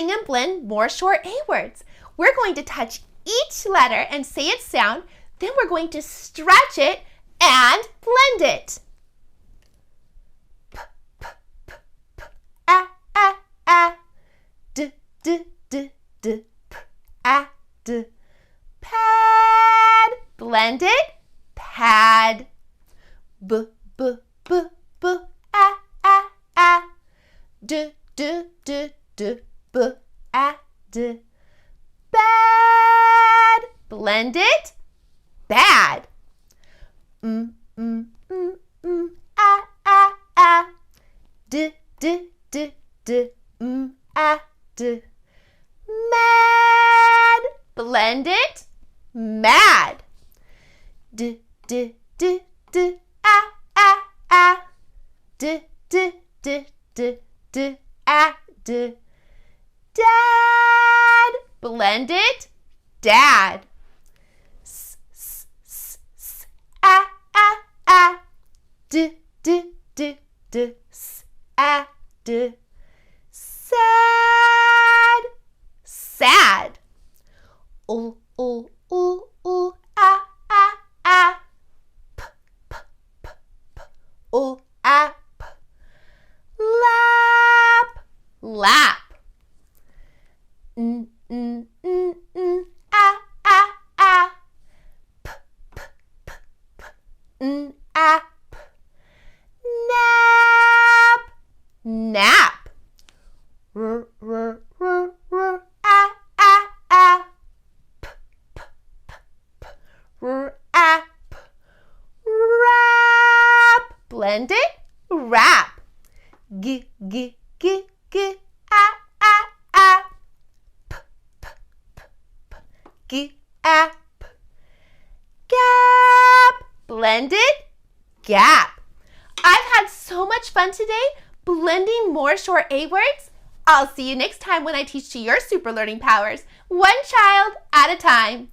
sing and blend more short A words. We're going to touch each letter and say its sound, then we're going to stretch it and blend it. P, p, p, p, a, d, d, d, d, p, a, d. Pad, blend it, pad. B, b, b, b, a, d, d, d, d, b, a, d. Bad, blend it, bad. A, d, d, d, d, a, d. Mad, blend it, mad. D, d, d, d, a, d, d, d, d, d, a, d. Dad, blend it, dad. S, s, s, s, a, d, d, d, d, s, a, d. Sad, sad. O, a, p, p, p, p, o, a, p. Lap, lap. N, a, p, p, p, p, n, a, p. Nap, nap. R, a, p, p, p, p, rap. Rap, blend it, rap. G, g, g, g, a, p, p, p, p, g, a, p. Gap, blend it, gap. I've had so much fun today blending more short A words. I'll see you next time when I teach to your super learning powers, one child at a time.